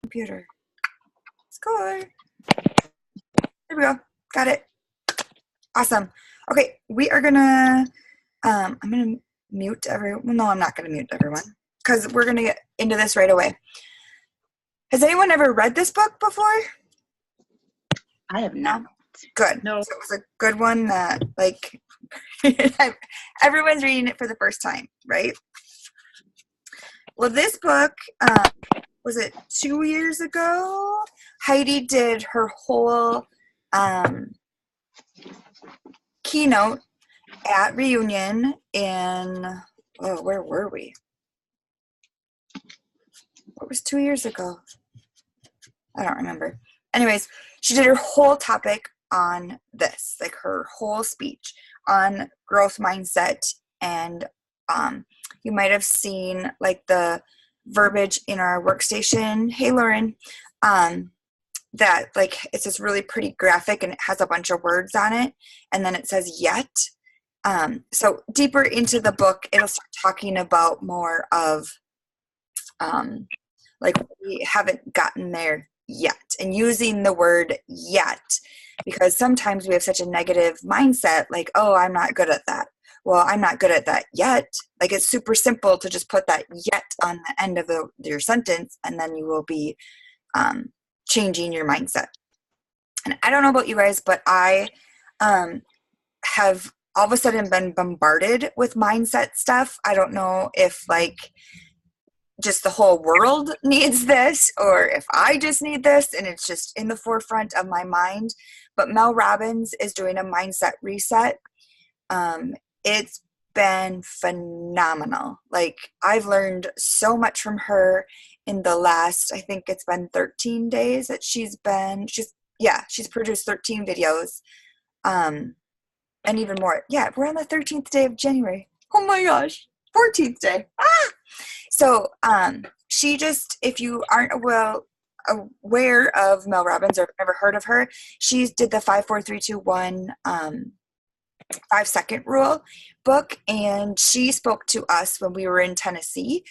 Computer. Score. There we go. Got it. Awesome. Okay, we are gonna, I'm gonna mute everyone. Well, no, I'm not gonna mute everyone because we're gonna get into this right away. Has anyone ever read this book before? I have not. Good. No. So it was a good one that, like, everyone's reading it for the first time, right? Well, this book, was it 2 years ago? Heidi did her whole keynote at Reunion in, oh, where were we? What was 2 years ago? I don't remember. Anyways, she did her whole topic on this, like her whole speech on growth mindset. And you might have seen like the verbiage in our workstation. Hey, Lauren. That like it's just really pretty graphic and it has a bunch of words on it. And then it says yet. So deeper into the book, it'll start talking about more of like we haven't gotten there yet, and using the word yet because sometimes we have such a negative mindset, like, oh, I'm not good at that. Well, I'm not good at that yet. Like it's super simple to just put that yet on the end of your sentence, and then you will be changing your mindset. And I don't know about you guys, but I have all of a sudden been bombarded with mindset stuff. I don't know if like just the whole world needs this or if I just need this and it's just in the forefront of my mind. But Mel Robbins is doing a mindset reset. It's been phenomenal. Like I've learned so much from her in the last, I think it's been 13 days that she's produced 13 videos. And even more. Yeah, we're on the 13th day of January. Oh my gosh. 14th day. Ah! So she just, if you aren't aware of Mel Robbins or never heard of her, she did the 5, 4, 3, 2, 1 5-second rule book, and she spoke to us when we were in Tennessee,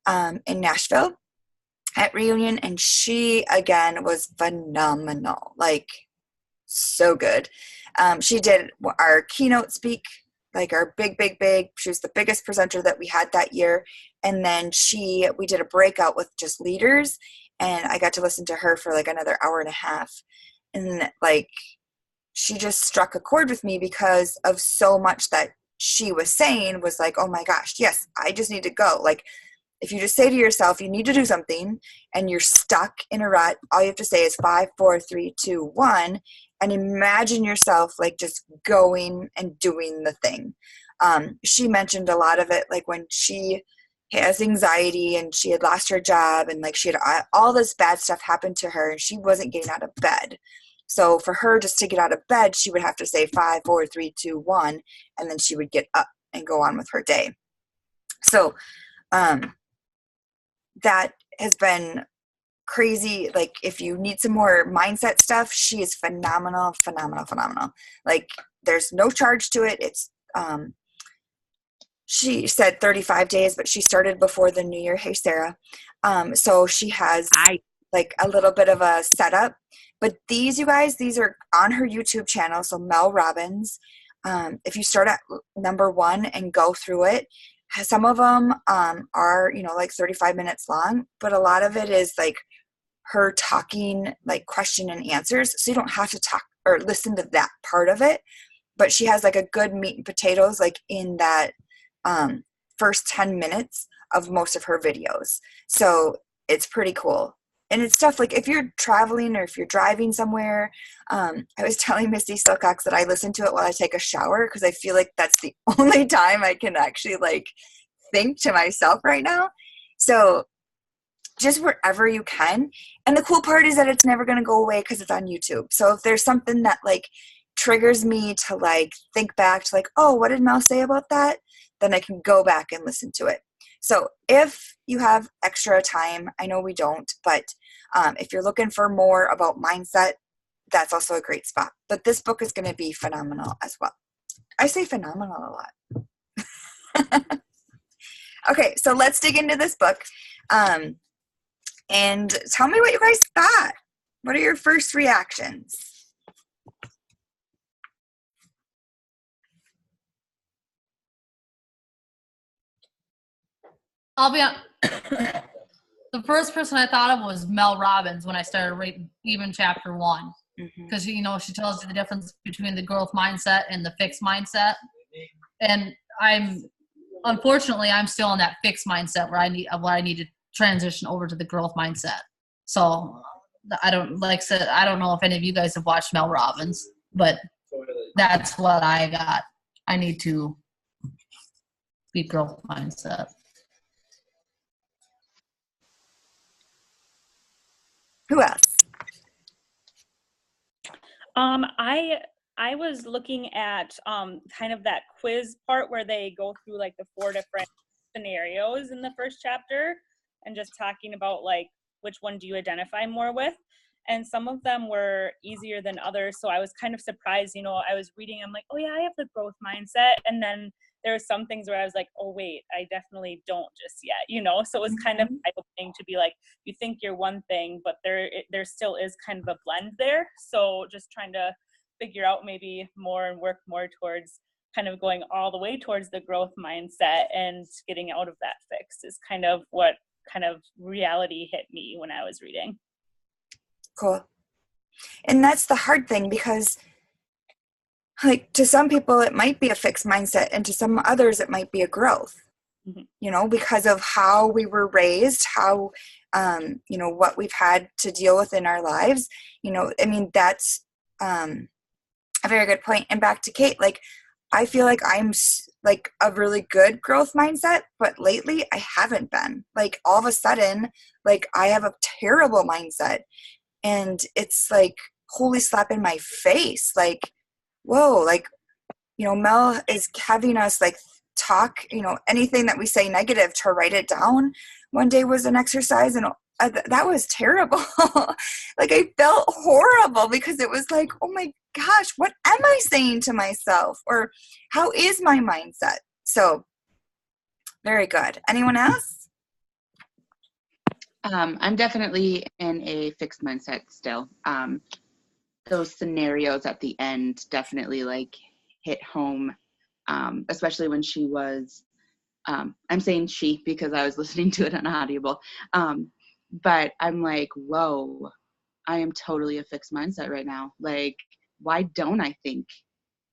in Nashville at Reunion, and she again was phenomenal, like so good. She did our keynote speak, like our big. She was the biggest presenter that we had that year. And then we did a breakout with just leaders, and I got to listen to her for like another hour and a half. And like, she just struck a chord with me because of so much that she was saying was like, oh my gosh, yes, I just need to go. Like, if you just say to yourself, you need to do something and you're stuck in a rut, all you have to say is 5, 4, 3, 2, 1, and imagine yourself like just going and doing the thing. She mentioned a lot of it, like when she has anxiety and she had lost her job and like she had all this bad stuff happen to her and she wasn't getting out of bed. So for her just to get out of bed, she would have to say 5, 4, 3, 2, 1, and then she would get up and go on with her day. So that has been crazy. Like if you need some more mindset stuff, she is phenomenal. Like there's no charge to it. It's she said 35 days, but she started before the new year. Hey, Sarah. So she has like a little bit of a setup, but these, you guys, these are on her YouTube channel. So Mel Robbins, if you start at number 1 and go through it, some of them are, like 35 minutes long, but a lot of it is like her talking, like question and answers. So you don't have to talk or listen to that part of it, but she has like a good meat and potatoes, like in that first 10 minutes of most of her videos. So it's pretty cool. And it's stuff like if you're traveling or if you're driving somewhere, I was telling Misty Silcox that I listen to it while I take a shower because I feel like that's the only time I can actually like think to myself right now. So just wherever you can. And the cool part is that it's never going to go away because it's on YouTube. So if there's something that like triggers me to like think back to like, oh, what did Mel say about that? Then I can go back and listen to it. So if you have extra time, I know we don't, but if you're looking for more about mindset, that's also a great spot. But this book is going to be phenomenal as well. I say phenomenal a lot. Okay, so let's dig into this book. and tell me what you guys thought. What are your first reactions? I'll be on. The first person I thought of was Mel Robbins when I started reading even chapter 1. Because, she tells you the difference between the growth mindset and the fixed mindset. And unfortunately, I'm still in that fixed mindset where I need to transition over to the growth mindset. So I don't know if any of you guys have watched Mel Robbins, but that's what I got. I need to be growth mindset. Who else? I was looking at kind of that quiz part where they go through like the 4 different scenarios in the first chapter and just talking about like which one do you identify more with, and some of them were easier than others. So I was kind of surprised, I was reading, I'm like, oh yeah, I have the growth mindset, and then there were some things where I was like, oh wait, I definitely don't just yet, so it was kind of eye-opening to be like, you think you're one thing, but there still is kind of a blend there. So just trying to figure out maybe more and work more towards kind of going all the way towards the growth mindset and getting out of that fix is kind of what kind of reality hit me when I was reading. Cool. And that's the hard thing, because like to some people it might be a fixed mindset, and to some others it might be a growth, because of how we were raised, how what we've had to deal with in our lives. That's a very good point. And back to Kate, like I feel like I'm like a really good growth mindset, but lately I haven't been. Like all of a sudden, like I have a terrible mindset, and it's like holy slap in my face. Like, whoa, like, Mel is having us like talk, anything that we say negative to write it down. One day was an exercise, and that was terrible. Like I felt horrible because it was like, oh my gosh, what am I saying to myself? Or how is my mindset? So very good. Anyone else? I'm definitely in a fixed mindset still. Those scenarios at the end definitely like hit home, especially when she was, I'm saying she because I was listening to it on Audible, but I'm like, whoa, I am totally a fixed mindset right now. Like, why don't I think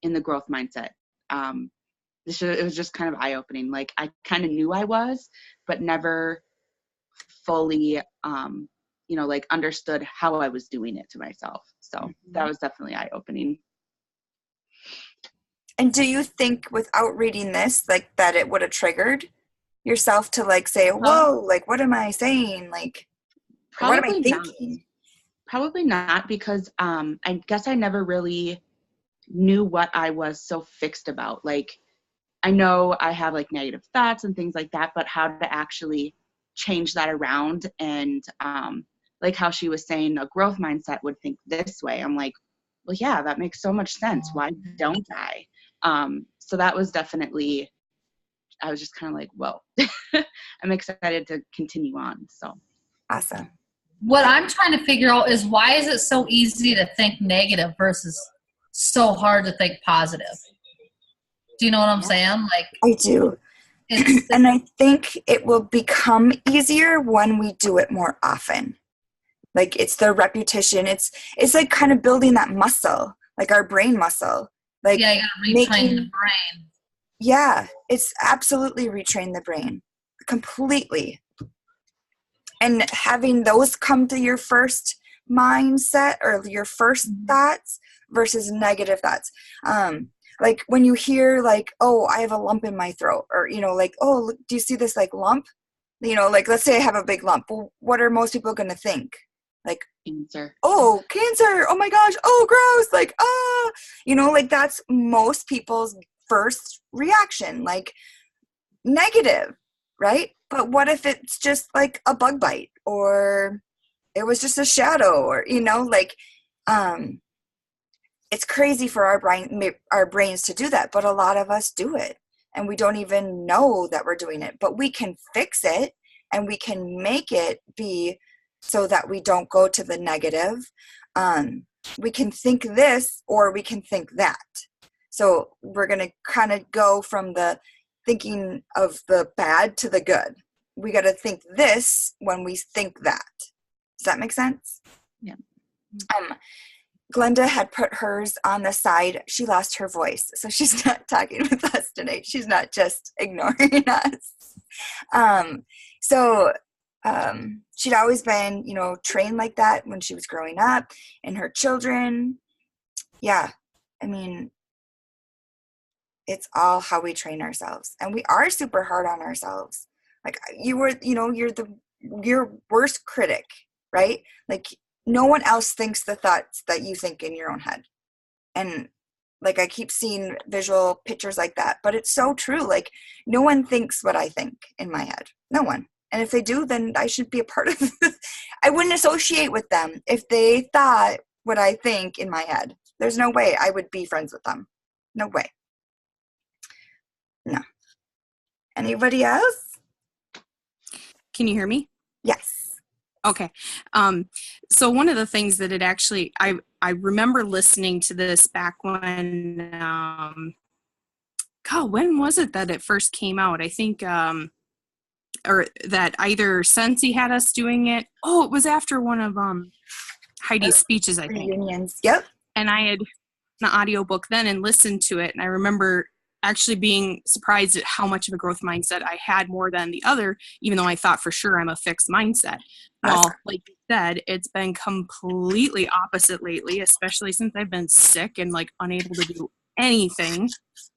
in the growth mindset? It was just kind of eye-opening. Like, I kind of knew I was, but never fully, like understood how I was doing it to myself. So that was definitely eye-opening. And do you think without reading this, like that it would have triggered yourself to like say, whoa, like what am I saying? Like, what am I thinking? Probably not, because I guess I never really knew what I was so fixed about. Like, I know I have like negative thoughts and things like that, but how to actually change that around, and like how she was saying a growth mindset would think this way. I'm like, well, yeah, that makes so much sense. Why don't I? So that was definitely, I was just kind of like, whoa. I'm excited to continue on. So awesome. What I'm trying to figure out is why is it so easy to think negative versus so hard to think positive? Do you know what I'm saying? Like, I do. And I think it will become easier when we do it more often. Like it's the repetition. It's like kind of building that muscle, like our brain muscle. Like yeah, you gotta retrain the brain. Yeah, it's absolutely retrain the brain completely. And having those come to your first mindset or your first thoughts versus negative thoughts. Like when you hear like, oh, I have a lump in my throat, or, like, oh, do you see this like lump? Like let's say I have a big lump. Well, what are most people going to think? Like, cancer. Oh, cancer. Oh my gosh. Oh, gross. Like, like that's most people's first reaction, like negative, right? But what if it's just like a bug bite, or it was just a shadow, or, like, it's crazy for our brains to do that, but a lot of us do it and we don't even know that we're doing it. But we can fix it, and we can make it be so that we don't go to the negative. We can think this or we can think that. So we're going to kind of go from the thinking of the bad to the good. We got to think this when we think that. Does that make sense? Yeah. Glenda had put hers on the side. She lost her voice, so she's not talking with us tonight. She's not just ignoring us. She'd always been, trained like that when she was growing up, and her children. Yeah, I mean, it's all how we train ourselves, and we are super hard on ourselves. Like you're your worst critic, right? Like no one else thinks the thoughts that you think in your own head. And like I keep seeing visual pictures like that, but it's so true. Like no one thinks what I think in my head. No one. And if they do, then I should be a part of it. I wouldn't associate with them if they thought what I think in my head. There's no way I would be friends with them. No way. No. Anybody else? Can you hear me? Yes. Okay. So one of the things that it actually, I remember listening to this back when, when was it that it first came out? I think, or that either Sensi had us doing it. Oh, it was after one of Heidi's speeches, I think. Reunions. Yep. And I had an audiobook then and listened to it. And I remember actually being surprised at how much of a growth mindset I had more than the other, even though I thought for sure I'm a fixed mindset. Well, like you said, it's been completely opposite lately, especially since I've been sick and like unable to do anything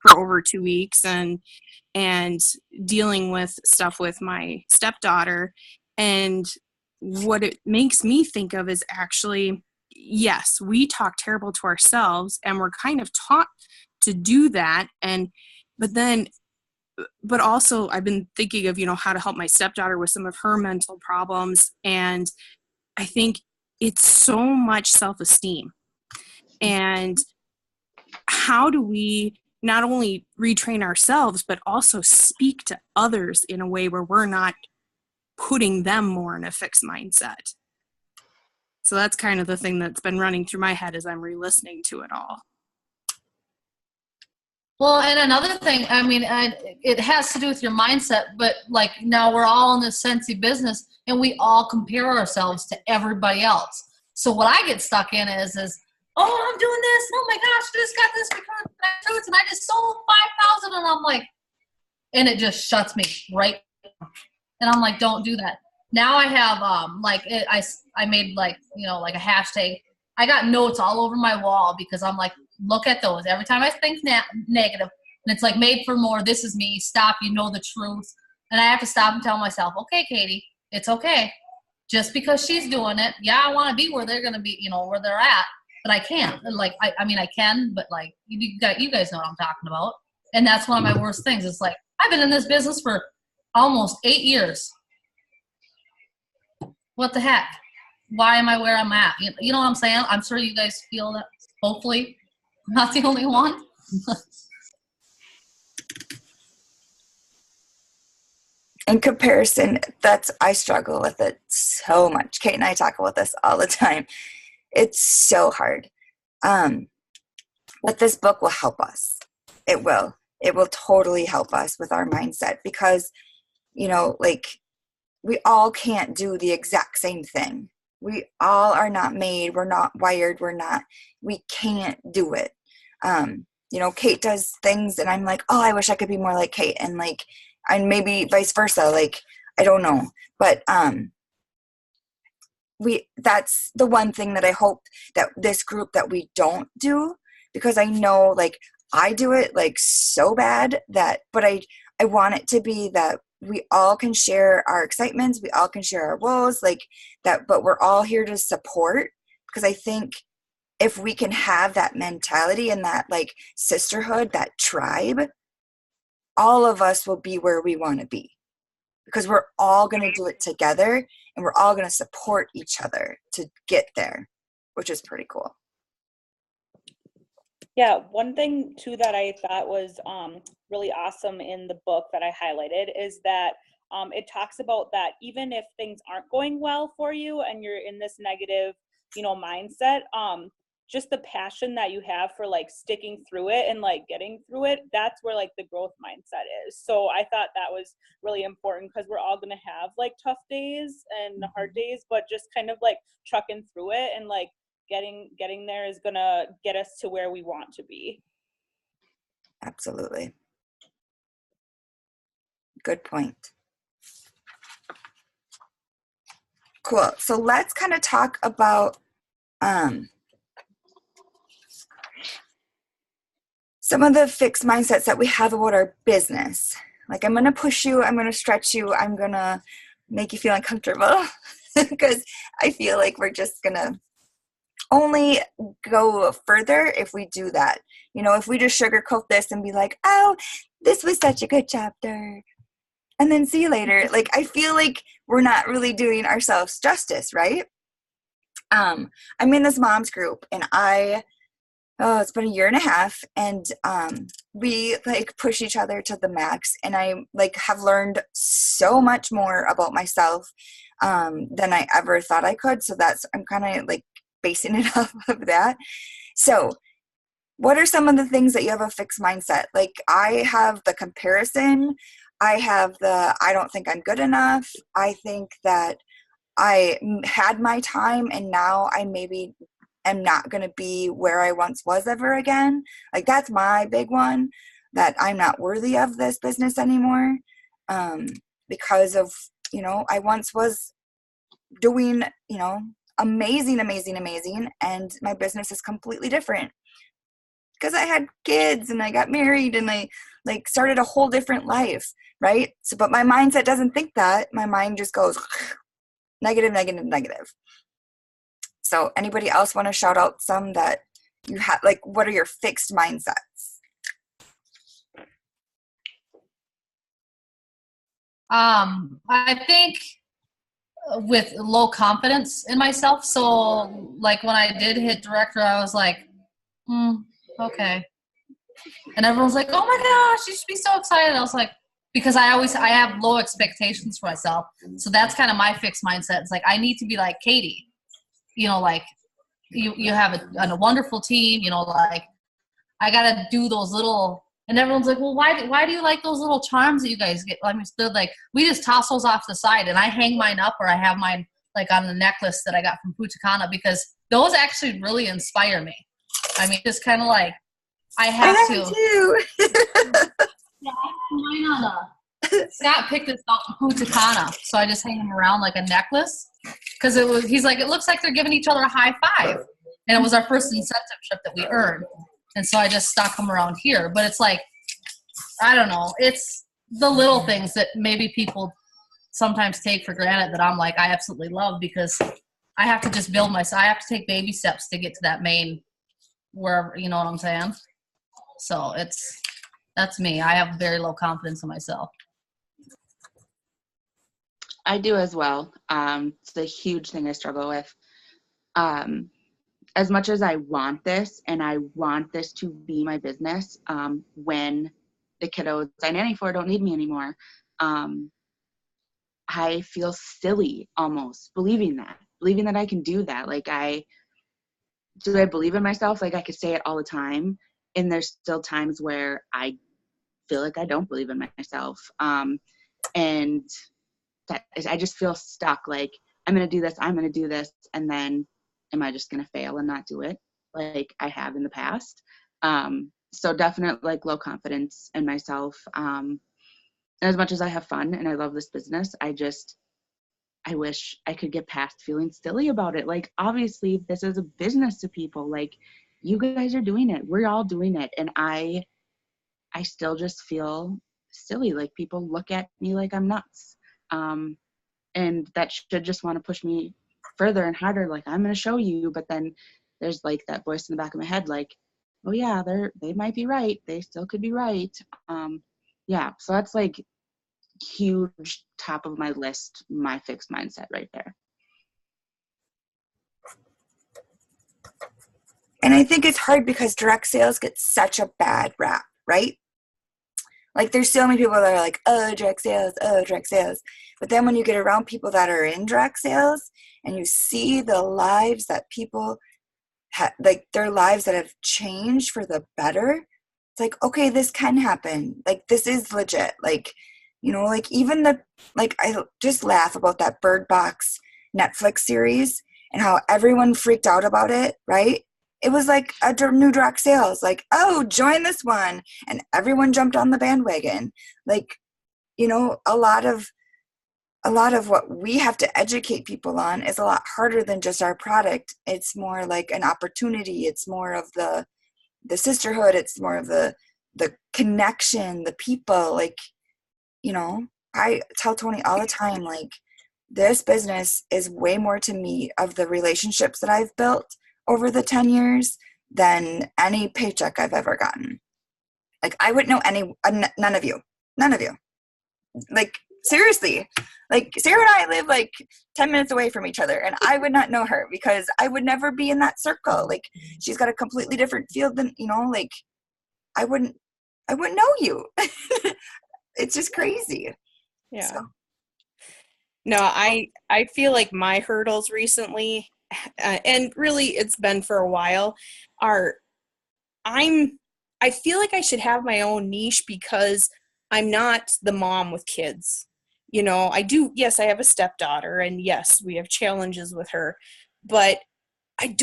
for over 2 weeks and dealing with stuff with my stepdaughter. And what it makes me think of is actually, yes, we talk terrible to ourselves and we're kind of taught to do that. But also I've been thinking of, how to help my stepdaughter with some of her mental problems. And I think it's so much self-esteem. And how do we not only retrain ourselves, but also speak to others in a way where we're not putting them more in a fixed mindset? So that's kind of the thing that's been running through my head as I'm re-listening to it all. Well, and another thing, I mean, it has to do with your mindset, but like now we're all in this Sensi business and we all compare ourselves to everybody else. So what I get stuck in is, oh, I'm doing this. Oh my gosh, this got this fruits and I just sold 5,000 and I'm like, and it just shuts me right. And I'm like, don't do that. Now I have, I made like a hashtag. I got notes all over my wall because I'm like, look at those. Every time I think negative, and it's like made for more. This is me. Stop. You know the truth. And I have to stop and tell myself, okay, Katie, it's okay. Just because she's doing it, yeah, I want to be where they're going to be, where they're at, but I can't. Like, I can, but like, you guys know what I'm talking about. And that's one of my worst things. It's like, I've been in this business for almost 8 years. What the heck? Why am I where I'm at? You know what I'm saying? I'm sure you guys feel that. Hopefully, I'm not the only one. In comparison, I struggle with it so much. Kate and I talk about this all the time. It's so hard. But this book will help us. It will. It will totally help us with our mindset because, like we all can't do the exact same thing. We all are not made. We're not wired. We can't do it. Kate does things and I'm like, oh, I wish I could be more like Kate. And like, and maybe vice versa. Like, I don't know. But, that's the one thing that I hope that this group that we don't do, because I know like I do it like so bad but I want it to be that we all can share our excitements. We all can share our woes like that, but we're all here to support, because I think if we can have that mentality and that like sisterhood, that tribe, all of us will be where we want to be, because we're all going to do it together and we're all going to support each other to get there, which is pretty cool. Yeah, one thing too that I thought was really awesome in the book that I highlighted is that it talks about that even if things aren't going well for you and you're in this negative, you know, mindset, just the passion that you have for like sticking through it and like getting through it, that's where like the growth mindset is. So I thought that was really important, because we're all going to have like tough days and hard days, but just kind of like trucking through it and like getting there is going to get us to where we want to be. Absolutely. Good point. Cool. So let's kind of talk about some of the fixed mindsets that we have about our business. Like, I'm going to push you, I'm going to stretch you, I'm going to make you feel uncomfortable because I feel like we're just going to only go further if we do that. You know, if we just sugarcoat this and be like, oh, this was such a good chapter, and then see you later. Like, I feel like we're not really doing ourselves justice, right? I'm in this moms group, and it's been a year and a half, and we like push each other to the max, and I like have learned so much more about myself than I ever thought I could. So I'm kind of like basing it off of that. So what are some of the things that you have a fixed mindset? Like, I have the comparison. I have I don't think I'm good enough. I think that I had my time and now I maybe am not going to be where I once was ever again. Like, that's my big one, that I'm not worthy of this business anymore because of, you know, I once was doing, you know, amazing, and my business is completely different because I had kids and I got married and I like started a whole different life, right? So, but my mindset doesn't think that. My mind just goes negative. So anybody else want to shout out some that you have, like, what are your fixed mindsets? I think with low confidence in myself. So like when I did hit director, I was like, okay. And everyone's like, oh my gosh, you should be so excited. I was like, because I have low expectations for myself. So that's kind of my fixed mindset. It's like, I need to be like Katie, you know, like you have a wonderful team, you know, like I got to do those little, and everyone's like, well, why do you like those little charms that you guys get? I mean, they're like, we just toss those off the side, and I hang mine up, or I have mine like on the necklace that I got from Punta Cana, because those actually really inspire me. I mean, just kind of like, I have to. Too. Yeah, I have mine on Scott picked this out in Punta Cana, so I just hang them around like a necklace, because he's like, it looks like they're giving each other a high five, and it was our first incentive trip that we earned. And so I just stuck them around here. But it's like, I don't know. It's the little things that maybe people sometimes take for granted that I'm like, I absolutely love, because I have to just build myself. I have to take baby steps to get to that main wherever, you know what I'm saying? So that's me. I have very low confidence in myself. I do as well. It's a huge thing I struggle with. As much as I want this, and I want this to be my business, when the kiddos I nanny for don't need me anymore, I feel silly almost believing that I can do that. Like, do I believe in myself? Like, I could say it all the time, and there's still times where I feel like I don't believe in myself. And I just feel stuck. Like, I'm going to do this. And then am I just going to fail and not do it like I have in the past? So definitely like low confidence in myself. And as much as I have fun and I love this business, I wish I could get past feeling silly about it. Like, obviously this is a business to people. Like, you guys are doing it. We're all doing it. And I still just feel silly. Like, people look at me like I'm nuts. And that should just want to push me further and harder. Like, I'm going to show you. But then there's like that voice in the back of my head, like, oh yeah, they might be right. They still could be right. Yeah. So that's like huge top of my list, my fixed mindset right there. And I think it's hard because direct sales get such a bad rap, right? Like, there's so many people that are like, oh, direct sales, oh, direct sales. But then when you get around people that are in direct sales and you see the lives that people like their lives that have changed for the better, it's like, okay, this can happen. Like, this is legit. Like, you know, like even like I just laugh about that Bird Box Netflix series and how everyone freaked out about it, right? It was like a new direct sales, like, oh, join this one. And everyone jumped on the bandwagon. Like, you know, a lot of what we have to educate people on is a lot harder than just our product. It's more like an opportunity. It's more of the sisterhood. It's more of the connection, the people. Like, you know, I tell Tony all the time, like, this business is way more to me of the relationships that I've built over the 10 years than any paycheck I've ever gotten. Like, I wouldn't know none of you. Like, seriously, like, Sarah and I live like 10 minutes away from each other, and I would not know her because I would never be in that circle. Like, she's got a completely different field than, you know, like, I wouldn't know you. It's just crazy. Yeah. So. No, I feel like my hurdles recently, and really it's been for a while, I feel like I should have my own niche because I'm not the mom with kids. You know, yes, I have a stepdaughter, and yes, we have challenges with her, but I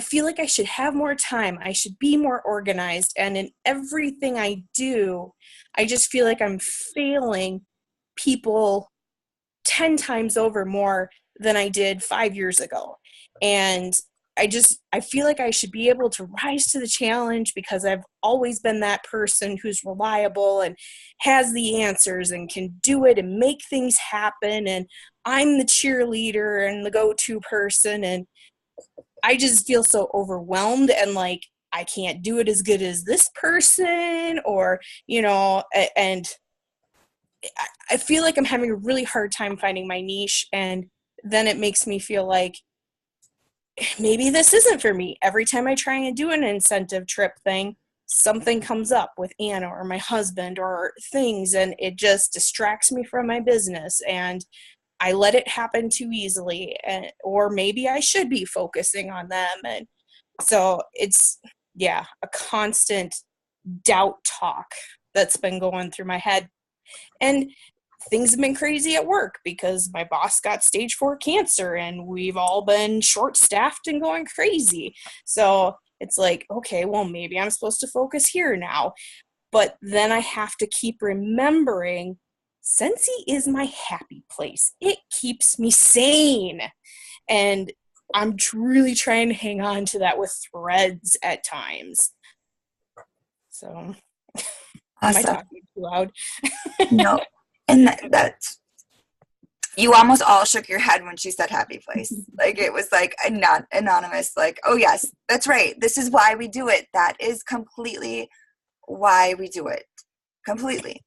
feel like I should have more time. I should be more organized, and in everything I do, I just feel like I'm failing people 10 times over more than I did 5 years ago. And I feel like I should be able to rise to the challenge because I've always been that person who's reliable and has the answers and can do it and make things happen. And I'm the cheerleader and the go-to person. And I just feel so overwhelmed and like I can't do it as good as this person, or, you know, and I feel like I'm having a really hard time finding my niche, and then it makes me feel like maybe this isn't for me. Every time I try and do an incentive trip thing, something comes up with Anna or my husband or things, and it just distracts me from my business, and I let it happen too easily, or maybe I should be focusing on them. And so it's, yeah, a constant doubt talk that's been going through my head. And things have been crazy at work because my boss got stage 4 cancer and we've all been short-staffed and going crazy. So it's like, okay, well, maybe I'm supposed to focus here now. But then I have to keep remembering Scentsy is my happy place. It keeps me sane. And I'm really trying to hang on to that with threads at times. So, Awesome. Am I talking too loud? No. And that's, you almost all shook your head when she said happy place. Like, it was like not anonymous, like, oh yes, that's right. This is why we do it. That is completely why we do it. Completely.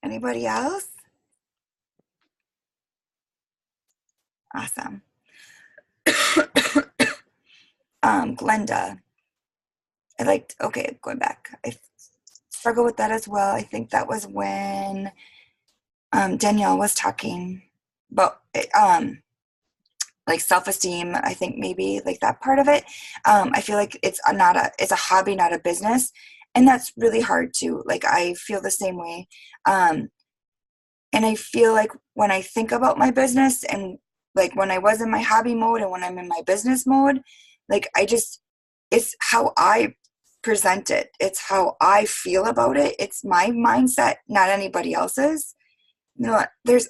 Anybody else? Awesome. Glenda. Going back. I struggle with that as well. I think that was when Danielle was talking about like self-esteem. I think maybe like that part of it. I feel like it's a hobby, not a business. And that's really hard too. Like, I feel the same way. And I feel like when I think about my business and like when I was in my hobby mode and when I'm in my business mode, like it's how I present it. It's how I feel about it. It's my mindset, not anybody else's. You know, there's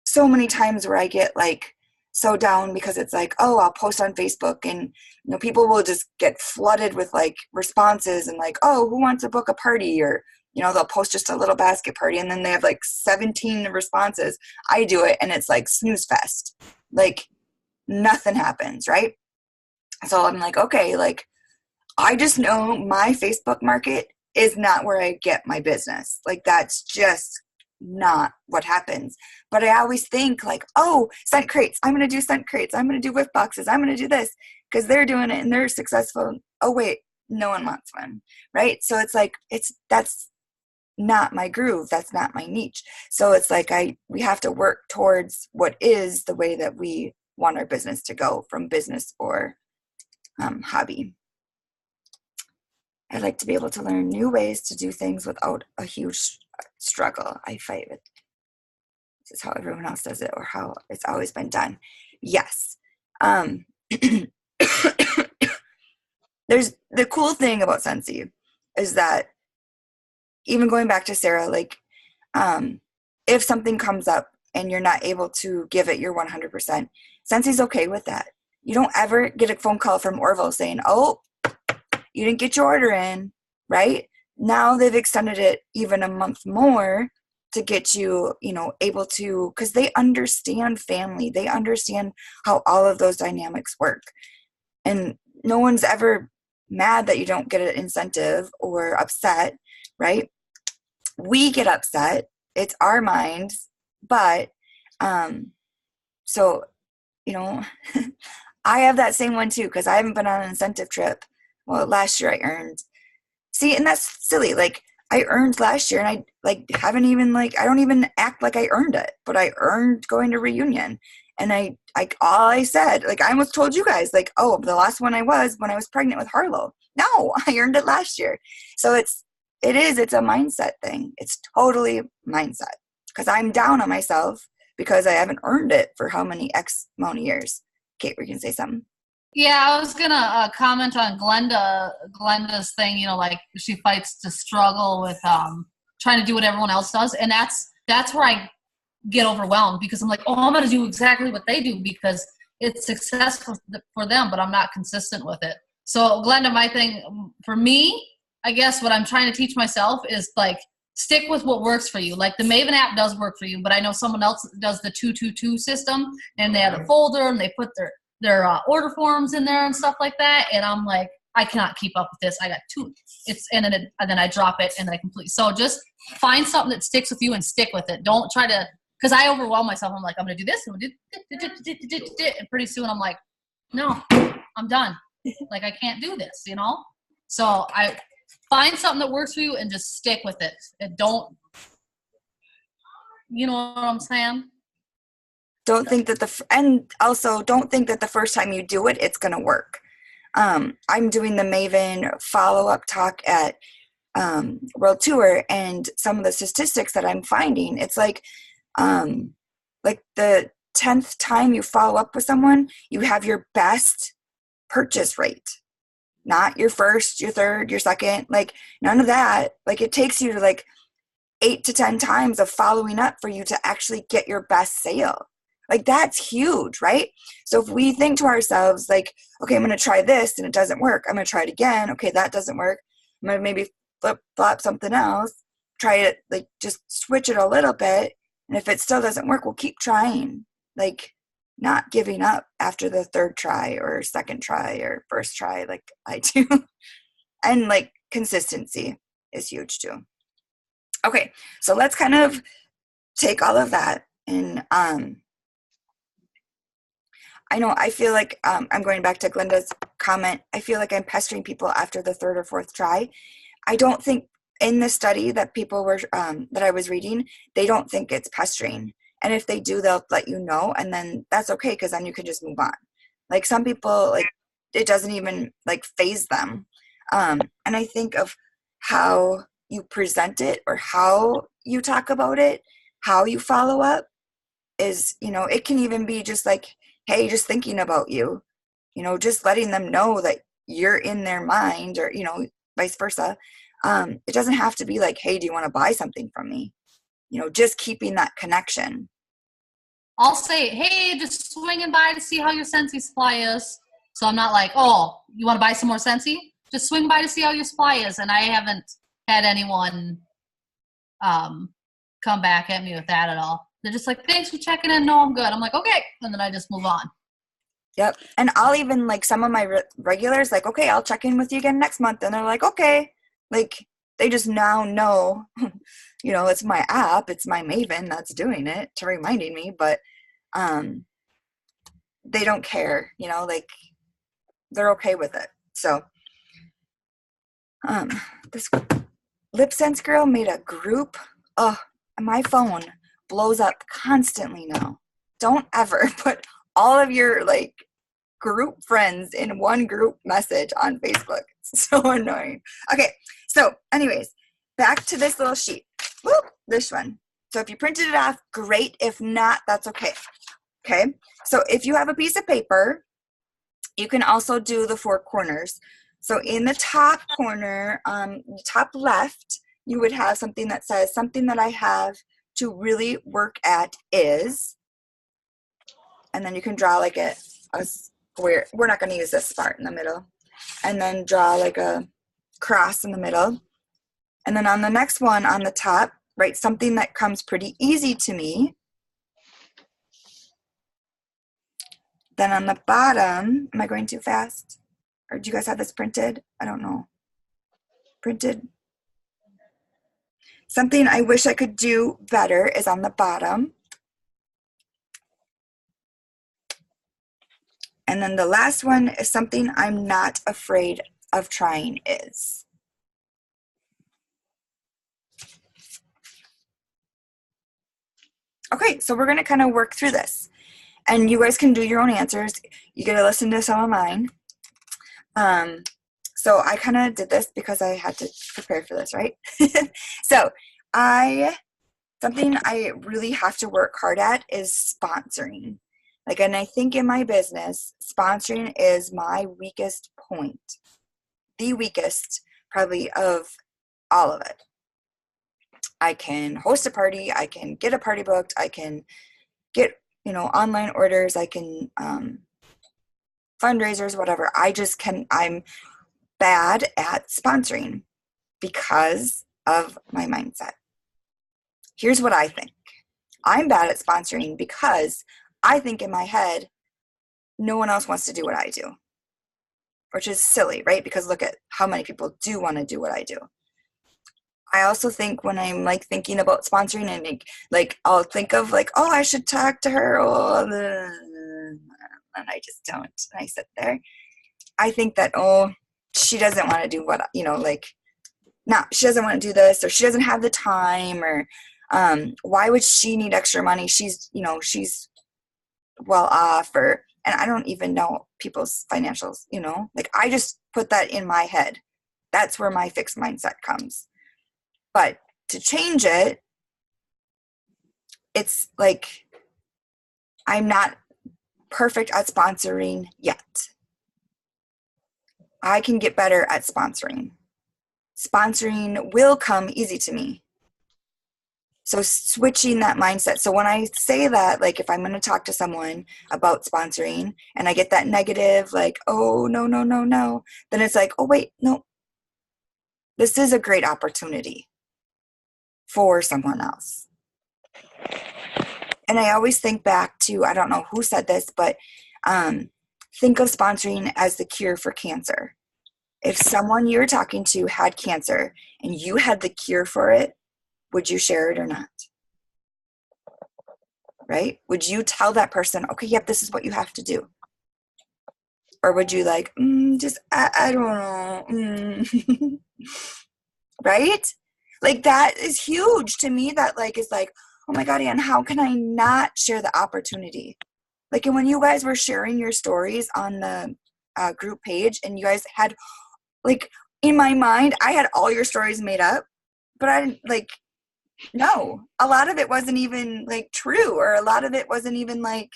so many times where I get like so down because it's like, oh, I'll post on Facebook and, you know, people will just get flooded with like responses and like, oh, who wants to book a party? Or, you know, they'll post just a little basket party and then they have like 17 responses. I do it and it's like snooze fest. Like, nothing happens, right? So I'm like, okay, like, I just know my Facebook market is not where I get my business. Like, that's just not what happens. But I always think like, oh, scent crates. I'm going to do scent crates. I'm going to do whiff boxes. I'm going to do this because they're doing it and they're successful. Oh, wait, no one wants one, right? So it's like, that's not my groove. That's not my niche. So it's like, we have to work towards what is the way that we want our business to go, from business or hobby. I'd like to be able to learn new ways to do things without a huge struggle. I fight with, this is how everyone else does it, or how it's always been done. Yes. There's the cool thing about Scentsy is that, even going back to Sarah, like, if something comes up and you're not able to give it your 100%, Scensy's okay with that. You don't ever get a phone call from Orville saying, oh, you didn't get your order in, right? Now they've extended it even a month more to get you, able to, because they understand family. They understand how all of those dynamics work. And no one's ever mad that you don't get an incentive or upset, right? We get upset. It's our minds. But, so, I have that same one too, because I haven't been on an incentive trip. Well, last year I earned. See, and that's silly. Like, I earned last year, and I haven't even, I don't even act like I earned it, but I earned going to Reunion. And all I said, I almost told you guys, oh, the last one I was when I was pregnant with Harlow. No, I earned it last year. So it's a mindset thing. It's totally mindset, because I'm down on myself because I haven't earned it for how many X amount of years. Kate, we can say something. Yeah, I was gonna comment on Glenda's thing. She fights to struggle with trying to do what everyone else does, and that's where I get overwhelmed, because I'm like, oh, I'm gonna do exactly what they do because it's successful for them, but I'm not consistent with it. So Glenda, my thing for me, I guess what I'm trying to teach myself is stick with what works for you. Like, the Maven app does work for you, but I know someone else does the 222 system, and they have a folder and they put their order forms in there and stuff like that. And I'm like, I cannot keep up with this. I got two. And then I drop it and then I complete. So just find something that sticks with you and stick with it. Don't try to, because I overwhelm myself. I'm like, I'm going to do this. And pretty soon I'm like, no, I'm done. I can't do this, So I find something that works for you and just stick with it. And don't, you know what I'm saying? Don't think that don't think that the first time you do it, it's going to work. I'm doing the Maven follow-up talk at World Tour, and some of the statistics that I'm finding, it's the 10th time you follow up with someone, you have your best purchase rate. Not your first, your third, your second, none of that. It takes you to 8 to 10 times of following up for you to actually get your best sale. That's huge, right? So if we think to ourselves, okay, I'm going to try this and it doesn't work. I'm going to try it again. Okay, that doesn't work. I'm going to maybe flip something else. Try it, just switch it a little bit. And if it still doesn't work, we'll keep trying. Not giving up after the third try or second try or first try, like I do. And consistency is huge too. Okay, so let's kind of take all of that and I know I feel like I'm going back to Glenda's comment. I feel like I'm pestering people after the third or fourth try. I don't think in the study that people were that I was reading, they don't think it's pestering. And if they do, they'll let you know, and then that's okay, because then you can just move on. Some people, it doesn't even phase them. And I think of how you present it or how you talk about it, how you follow up is, it can even be just hey, just thinking about you, just letting them know that you're in their mind, or, vice versa. It doesn't have to be hey, do you want to buy something from me? Just keeping that connection. I'll say, hey, just swinging by to see how your Scentsy supply is. So I'm not oh, you want to buy some more Scentsy? Just swing by to see how your supply is. And I haven't had anyone come back at me with that at all. They're just thanks for checking in. No, I'm good. I'm okay. And then I just move on. Yep. And I'll even some of my regulars okay, I'll check in with you again next month. And they're okay. They just now know, it's my app, it's my Maven that's doing it to reminding me, but they don't care, they're okay with it. So This Lip Sense girl made a group. Oh, my phone blows up constantly now. Don't ever put all of your like group friends in one group message on Facebook. It's so annoying. Okay, so anyways, back to this little sheet. Whoop, this one. So if you printed it off, great. If not, that's okay. Okay, so if you have a piece of paper, you can also do the four corners. So in the top corner, top left, you would have something that says, something that I have to really work at is, and then you can draw like a square. We're not going to use this part in the middle. And then draw like a cross in the middle. And then on the next one on the top, write something that comes pretty easy to me. Then on the bottom, am I going too fast? Or do you guys have this printed? I don't know. Printed. Something I wish I could do better is on the bottom. And then the last one is something I'm not afraid of trying is. Okay, so we're going to kind of work through this. And you guys can do your own answers. You get to listen to some of mine. So I kind of did this because I had to prepare for this, right? So something I really have to work hard at is sponsoring. Like, and I think in my business, sponsoring is my weakest point. The weakest, probably, of all of it. I can host a party. I can get a party booked. I can get, online orders. I can fundraisers, whatever. I'm bad at sponsoring because of my mindset. Here's what I think. I'm bad at sponsoring because I think in my head, no one else wants to do what I do, which is silly, right? Because look at how many people do want to do what I do. I also think when I'm like thinking about sponsoring and like I'll think of like, oh, I should talk to her, and I just don't. I sit there. I think that, oh, she doesn't want to do what, she doesn't want to do this, or she doesn't have the time, or why would she need extra money? She's well off, and I don't even know people's financials, like I just put that in my head. That's where my fixed mindset comes. But to change it, it's like I'm not perfect at sponsoring yet. I can get better at sponsoring. Sponsoring will come easy to me. So switching that mindset. So when I say that, like if I'm going to talk to someone about sponsoring and I get that negative, like, oh, no, then it's like, oh, wait, no. This is a great opportunity for someone else. And I always think back to, I don't know who said this, but think of sponsoring as the cure for cancer. If someone you're talking to had cancer and you had the cure for it, would you share it or not? Right? Would you tell that person, okay, yep, this is what you have to do? Or would you like, I don't know. Right? Like that is huge to me. That like is like, oh my God, Ann, how can I not share the opportunity? Like, and when you guys were sharing your stories on the group page and you guys had, like, in my mind, I had all your stories made up, but I didn't, like, no. A lot of it wasn't even, like, true, or a lot of it wasn't even, like,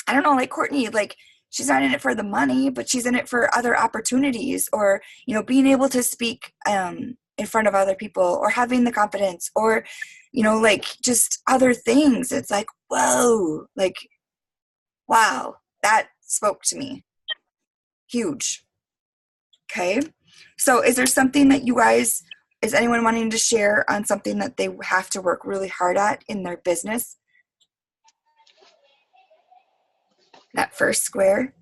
I don't know, like Courtney, like, she's not in it for the money, but she's in it for other opportunities, or, being able to speak in front of other people, or having the confidence, or, like just other things. It's like, whoa, like, wow, that spoke to me. Huge. Okay. So is there something that is anyone wanting to share on something that they have to work really hard at in their business? That first square.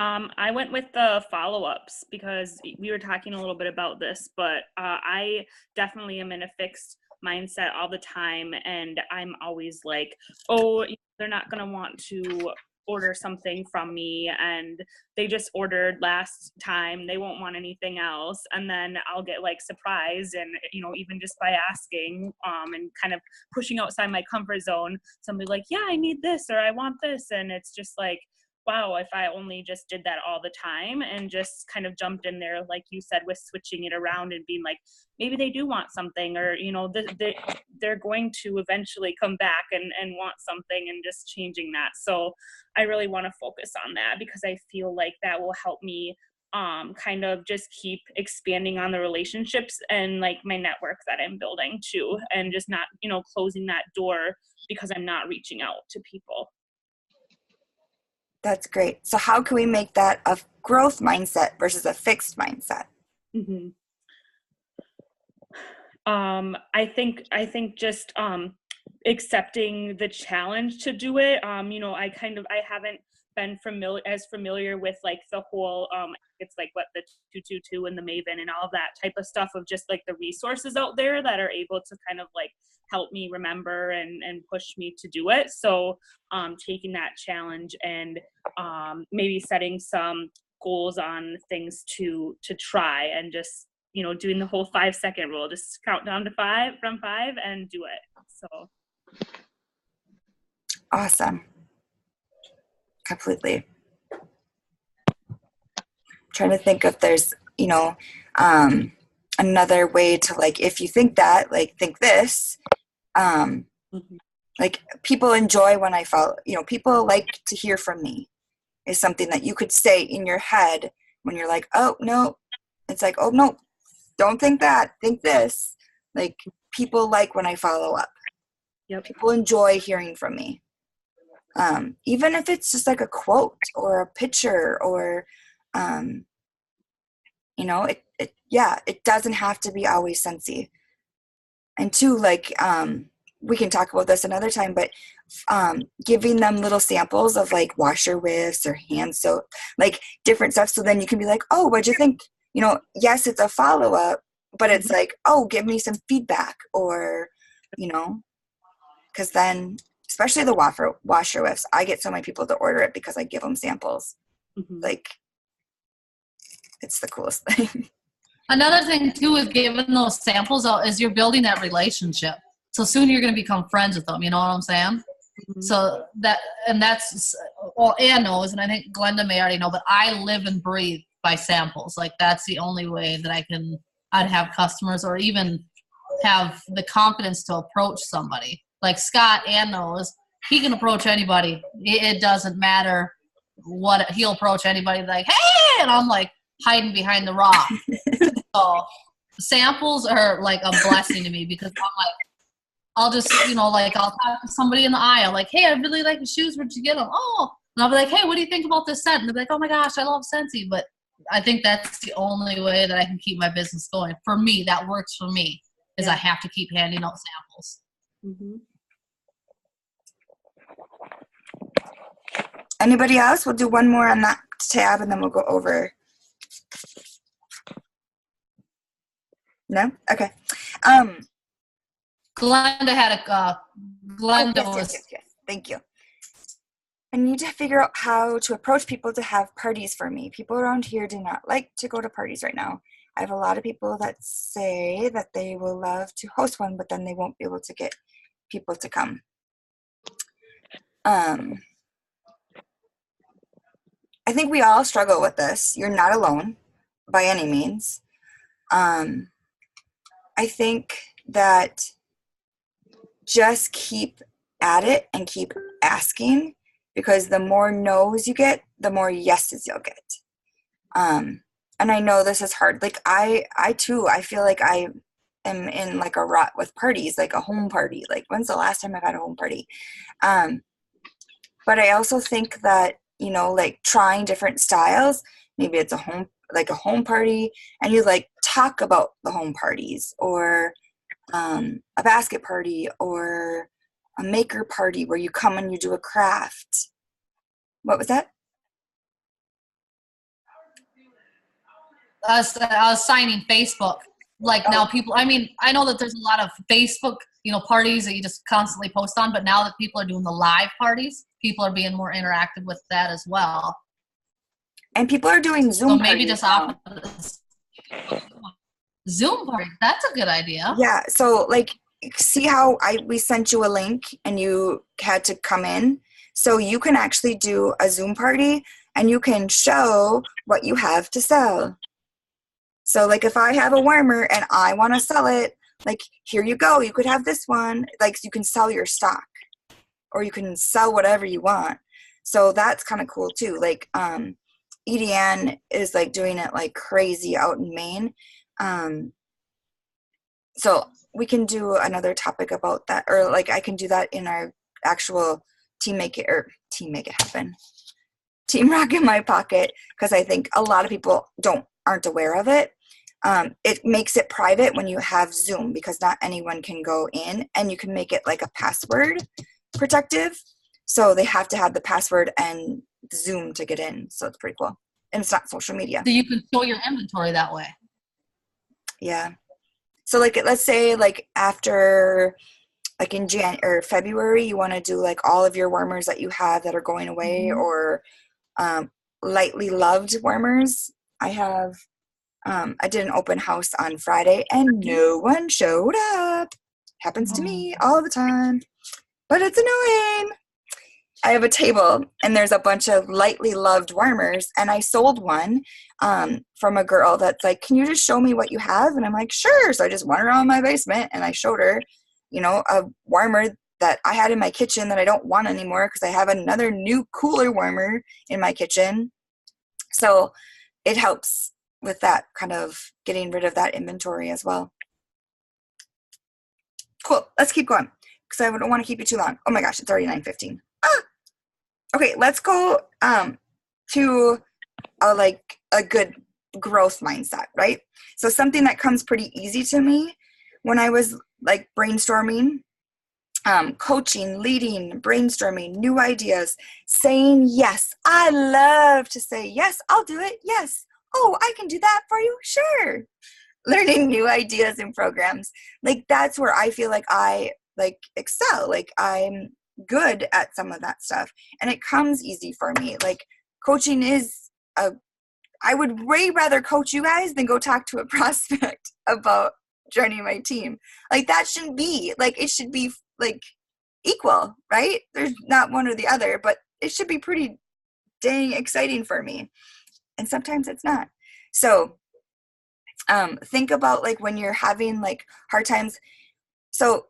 I went with the follow-ups because we were talking a little bit about this, but I definitely am in a fixed mindset all the time, and I'm always like, oh, they're not going to want to order something from me and they just ordered last time, they won't want anything else, and then I'll get like surprised, and even just by asking and kind of pushing outside my comfort zone, somebody like, yeah, I need this or I want this, and it's just like, wow, if I only just did that all the time and just kind of jumped in there, like you said, with switching it around and being like, maybe they do want something, or, they're going to eventually come back and want something, and just changing that. So I really want to focus on that, because I feel like that will help me kind of just keep expanding on the relationships and like my network that I'm building too, and just not, closing that door because I'm not reaching out to people. That's great. So how can we make that a growth mindset versus a fixed mindset? Mm-hmm. I think just accepting the challenge to do it. I haven't been familiar with like the whole it's like what the 222 and the Maven and all of that type of stuff, of just like the resources out there that are able to kind of like help me remember and push me to do it. So taking that challenge and maybe setting some goals on things to try, and just doing the whole 5-second rule, just count down to 5 and do it. So Awesome. Completely. Trying to think if there's another way to, like, if you think that, like, think this. Like, people enjoy when I follow, people like to hear from me, is something that you could say in your head when you're like, oh no, it's like, oh no, don't think that, think this. Like, people like when I follow up. Yep. People enjoy hearing from me. Even if it's just like a quote or a picture, or it doesn't have to be always Scentsy. And two, like, we can talk about this another time, but giving them little samples of like washer whiffs or hand soap, like different stuff, so then you can be like, oh, what'd you think? Yes, it's a follow-up, but it's like, oh, give me some feedback, or because then, especially the washer whiffs, I get so many people to order it because I give them samples. Like, it's the coolest thing. Another thing too with giving those samples out is you're building that relationship. So soon you're going to become friends with them. You know what I'm saying? So that's, well, Ann knows, and I think Glenda may already know, but I live and breathe by samples. Like, that's the only way that I'd have customers, or even have the confidence to approach somebody. Like Scott, Ann knows, he can approach anybody. It doesn't matter what, he'll approach anybody like, hey, and I'm like hiding behind the rock. So samples are like a blessing to me, because I'm like, I'll just, like, I'll talk to somebody in the aisle, like, hey, I really like your shoes, where'd you get them? Oh, and I'll be like, hey, what do you think about this scent? And they'll be like, oh my gosh, I love Scentsy. But I think that's the only way that I can keep my business going. For me, that works for me, is I have to keep handing out samples. Anybody else? We'll do one more on that tab, and then we'll go over. No? Okay. Glenda had Yes. Thank you. I need to figure out how to approach people to have parties for me. People around here do not like to go to parties right now. I have a lot of people that say that they will love to host one, but then they won't be able to get people to come. I think we all struggle with this. You're not alone by any means. I think that just keep at it and keep asking, because the more no's you get, the more yeses you'll get. And I know this is hard. Like, I too, I feel like I am in like a rut with parties, like a home party. Like, when's the last time I've had a home party? But I also think that, like, trying different styles, maybe it's a home party, and you like talk about the home parties, or a basket party, or a maker party where you come and you do a craft. What was that? I was signing Facebook. Like, now people, I mean, I know that there's a lot of Facebook parties that you just constantly post on. But now that people are doing the live parties, people are being more interactive with that as well. And people are doing Zoom So maybe parties just now. offer this Zoom party. That's a good idea. Yeah. So like, see how we sent you a link and you had to come in. So you can actually do a Zoom party and you can show what you have to sell. So like if I have a warmer and I want to sell it, like here you go, you could have this one. Like you can sell your stock or you can sell whatever you want. So that's kind of cool too. Like EDN is like doing it like crazy out in Maine. So we can do another topic about that, or like I can do that in our actual Team Make It Happen, Team Rock in My Pocket, because I think a lot of people aren't aware of it. It makes it private when you have Zoom because not anyone can go in, and you can make it like a password protective. So they have to have the password and Zoom to get in. So it's pretty cool. And it's not social media. So you can show your inventory that way. Yeah. So like, let's say like after like in February, you want to do like all of your warmers that you have that are going away, or lightly loved warmers. I did an open house on Friday and no one showed up. Happens to me all the time, but it's annoying. I have a table and there's a bunch of lightly loved warmers, and I sold one from a girl that's like, can you just show me what you have? And I'm like, sure. So I just went around my basement and I showed her, a warmer that I had in my kitchen that I don't want anymore because I have another new cooler warmer in my kitchen. So it helps with that kind of getting rid of that inventory as well. Cool. Let's keep going because I don't want to keep you too long. Oh my gosh, it's already 9:15. Okay, let's go to a good growth mindset, right? So something that comes pretty easy to me when I was like brainstorming, coaching, leading, brainstorming, new ideas, saying yes. I love to say yes, I'll do it. Yes. Oh, I can do that for you. Sure. Learning new ideas and programs. Like that's where I feel like I like excel. Like I'm good at some of that stuff and it comes easy for me. Like coaching I would way rather coach you guys than go talk to a prospect about joining my team. Like that shouldn't be like, it should be like equal, right? There's not one or the other, but it should be pretty dang exciting for me. And sometimes it's not. So think about like when you're having like hard times. So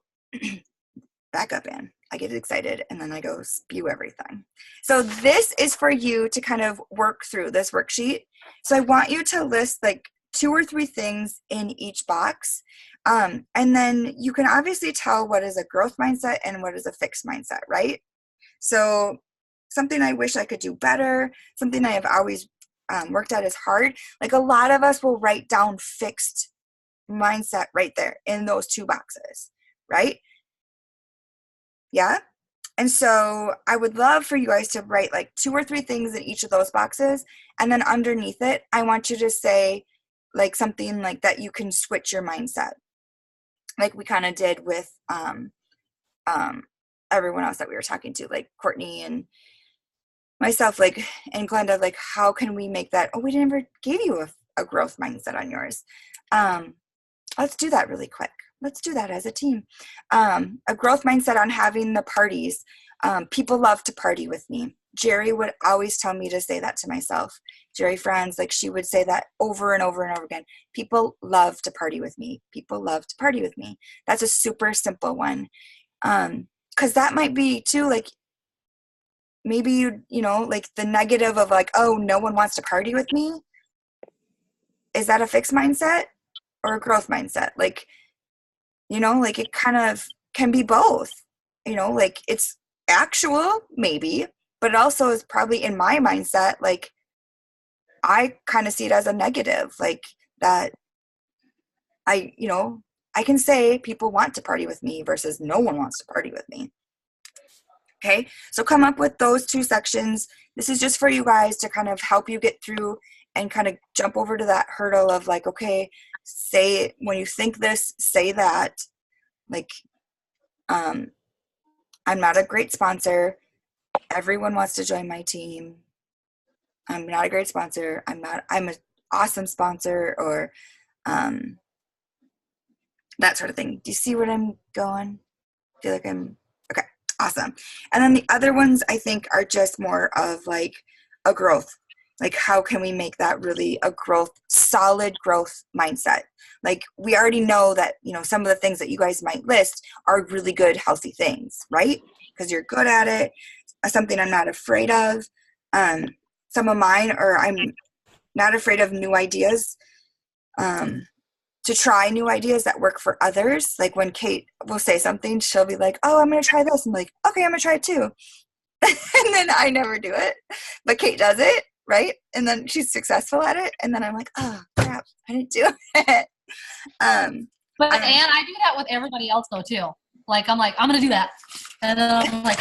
back up in. I get excited and then I go spew everything. So this is for you to kind of work through this worksheet. So I want you to list like 2 or 3 things in each box. And then you can obviously tell what is a growth mindset and what is a fixed mindset, right? So something I wish I could do better, something I have always worked at is hard. Like a lot of us will write down fixed mindset right there in those 2 boxes, right? Yeah. And so I would love for you guys to write like 2 or 3 things in each of those boxes. And then underneath it, I want you to say like something like that you can switch your mindset. Like we kind of did with everyone else that we were talking to, like Courtney and myself, like, and Glenda, like, how can we make that? Oh, we never gave you a growth mindset on yours. Let's do that really quick. Let's do that as a team. A growth mindset on having the parties. People love to party with me. Jerry would always tell me to say that to myself. Jerry Franz, like she would say that over and over and over again. People love to party with me. People love to party with me. That's a super simple one. Because that might be too, like, maybe you know, like the negative of like, oh, no one wants to party with me. Is that a fixed mindset or a growth mindset? Like, you know, like it kind of can be both, you know, like it's actual maybe, but it also is probably in my mindset, like I kind of see it as a negative, like that I can say people want to party with me versus no one wants to party with me. Okay, so come up with those 2 sections. This is just for you guys to kind of help you get through and kind of jump over to that hurdle of like, okay, say when you think this, say that. Like I'm not a great sponsor. Everyone wants to join my team. I'm not a great sponsor. I'm an awesome sponsor, or that sort of thing. Do you see where I'm going? I feel like I'm okay. Awesome. And then the other ones I think are just more of like a growth. Like, how can we make that really a solid growth mindset? Like, we already know that, some of the things that you guys might list are really good, healthy things, right? Because you're good at it. Something I'm not afraid of. Some of mine are, I'm not afraid of new ideas. To try new ideas that work for others. Like, when Kate will say something, she'll be like, oh, I'm going to try this. I'm like, okay, I'm going to try it too. And then I never do it, but Kate does it, right? And then she's successful at it. And then I'm like, oh, crap, I didn't do it. But and I do that with everybody else though too. Like, I'm like, I'm going to do that. And then I'm like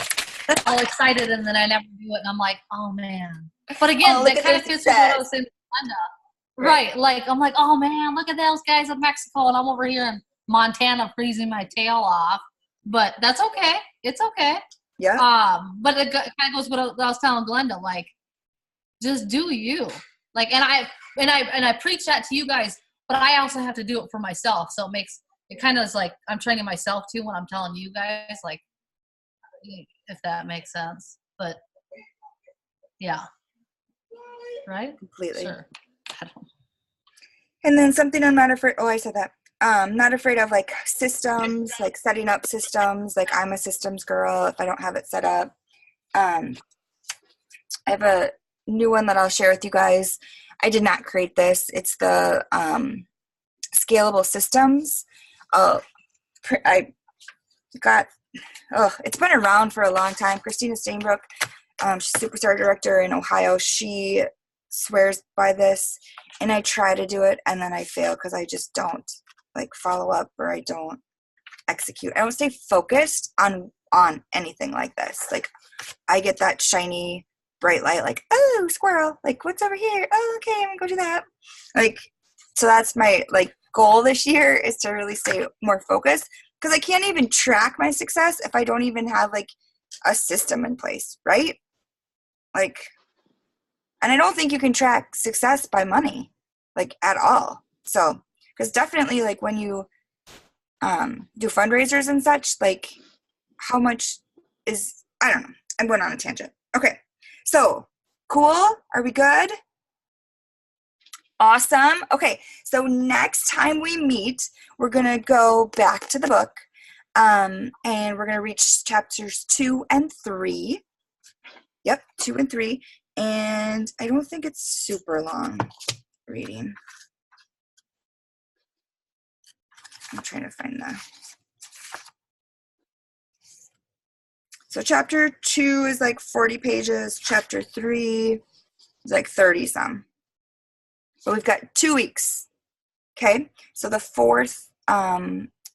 all excited, and then I never do it. And I'm like, oh, man. But again, that kind of fits with what I was saying to Linda. Right. Like, I'm like, oh, man, look at those guys in Mexico, and I'm over here in Montana freezing my tail off. But that's okay. It's okay. Yeah. But it kind of goes with what I was telling Glenda. Like, just do you. Like, and I preach that to you guys, but I also have to do it for myself. So it kind of is like I'm training myself too when I'm telling you guys, like, if that makes sense. But yeah. Right? Completely. Sure. And then something I'm not afraid. Oh, I said that. Not afraid of like systems, like setting up systems. Like, I'm a systems girl if I don't have it set up. I have a new one that I'll share with you guys. I did not create this. It's the scalable systems. I got. It's been around for a long time. Christina Stainbrook, she's Superstar Director in Ohio. She swears by this, and I try to do it, and then I fail because I just don't like follow up, or I don't execute. I don't stay focused on anything like this. Like, I get that shiny bright light, like, oh, squirrel, like, what's over here? Oh, okay, I'm gonna go do that. Like, so that's my like goal this year, is to really stay more focused, because I can't even track my success if I don't even have like a system in place, right? Like, and I don't think you can track success by money, like, at all. So, because definitely, like, when you do fundraisers and such, like, how much is, I don't know. I'm going on a tangent. Okay. So, cool. Are we good? Awesome. Okay. So next time we meet, we're going to go back to the book, and we're going to reach chapters 2 and 3. Yep. 2 and 3. And I don't think it's super long reading. I'm trying to find the. So chapter 2 is like 40 pages. Chapter 3 is like 30 some. But we've got 2 weeks. Okay. So the 4th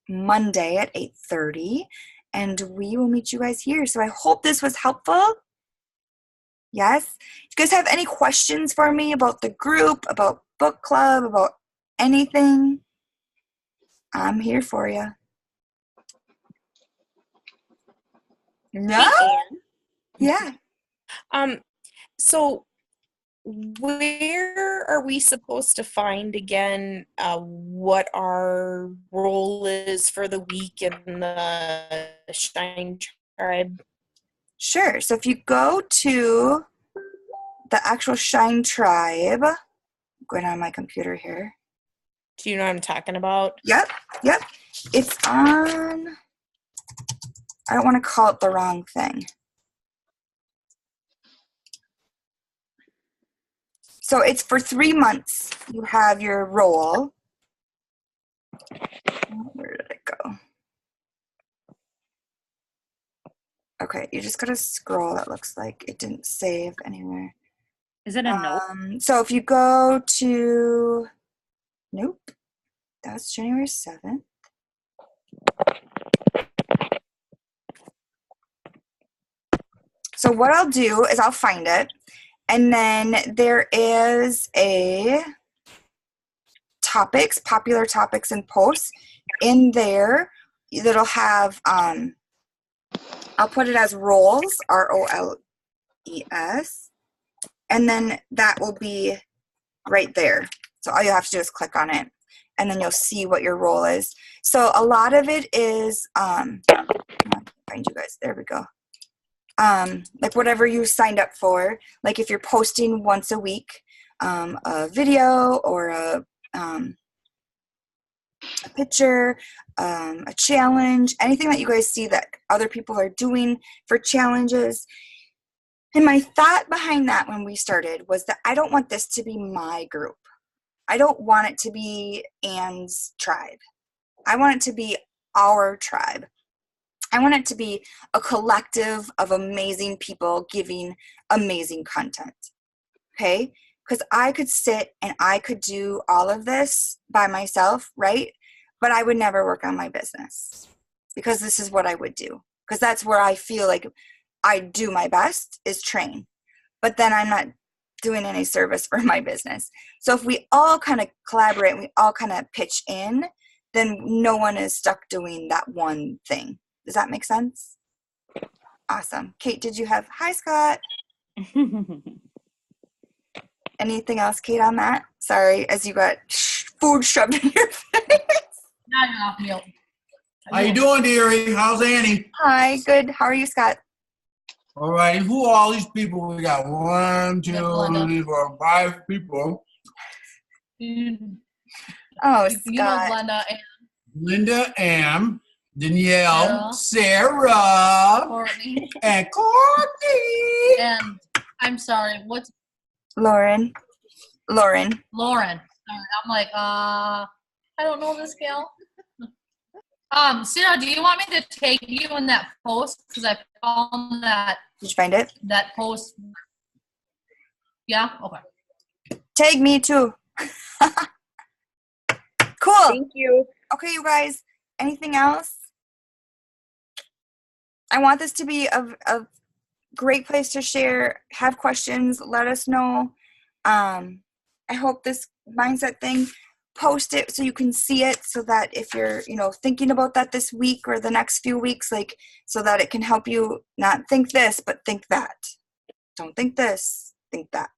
Monday at 8:30, and we will meet you guys here. So I hope this was helpful. Yes. Do you guys have any questions for me about the group, about book club, about anything? I'm here for you. No? Yeah. So where are we supposed to find again what our role is for the week in the Shinetribe? Sure. So if you go to the actual Shinetribe, I'm going on my computer here. Do you know what I'm talking about? Yep. It's on, I don't want to call it the wrong thing. So it's for 3 months. You have your role. Where did it go? Okay, you just gotta scroll. That looks like it didn't save anywhere. Is it a note? So if you go to, nope, that's January 7th. So what I'll do is I'll find it, and then there is a topics, popular topics and posts in there that'll have I'll put it as roles, ROLES, and then that will be right there. So all you have to do is click on it, and then you'll see what your role is. So a lot of it is, find you guys, there we go. Like whatever you signed up for, like if you're posting once a week, a video or a picture, a challenge, anything that you guys see that other people are doing for challenges. And my thought behind that when we started was that I don't want this to be my group. I don't want it to be Anne's tribe. I want it to be our tribe. I want it to be a collective of amazing people giving amazing content. Okay? Because I could sit and I could do all of this by myself, right? But I would never work on my business because this is what I would do. Because that's where I feel like I do my best is train. But then I'm not doing any service for my business. So if we all kind of collaborate and we all kind of pitch in, then no one is stuck doing that one thing. Does that make sense? Awesome. Kate, did you have, hi, Scott. Anything else, Kate, on that? Sorry, as you got food shoved in your face. Not enough milk. How you doing, dearie? How's Annie? Hi, good. How are you, Scott? All right. Who are all these people? We got 1, 2, Glenda. 3, 4, 5 people. Oh, You know Scott. Glenda and Linda, Ann, Danielle, Sarah, Courtney. and Courtney. And I'm sorry, what's Lauren. Lauren? Sorry, I'm like, I don't know this gal. Sarah, do you want me to take you in that post? Because I found that. Did you find it? That post. Yeah? Okay. Tag me too. Cool. Thank you. Okay, you guys. Anything else? I want this to be a great place to share. Have questions. Let us know. I hope this mindset thing, post it so you can see it, so that if you're thinking about that this week or the next few weeks, like, so that it can help you not think this but think that. Don't think this, think that.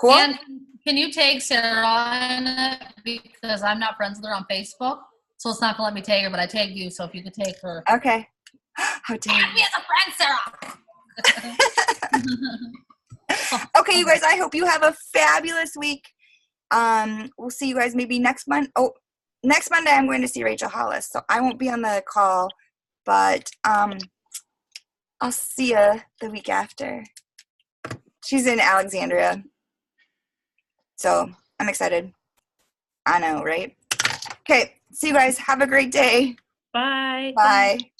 Cool. And can you tag Sarah in it, because I'm not friends with her on Facebook, so it's not gonna let me tag her, but I tagged you, so if you could take her. Okay. How dare Tag you. me as a friend, Sarah. Okay, you guys, I hope you have a fabulous week. We'll see you guys maybe next month. Oh, next Monday I'm going to see Rachel Hollis, so I won't be on the call, but I'll see you the week after. She's in Alexandria, so I'm excited. I know, right? Okay, see you guys. Have a great day. Bye. Bye.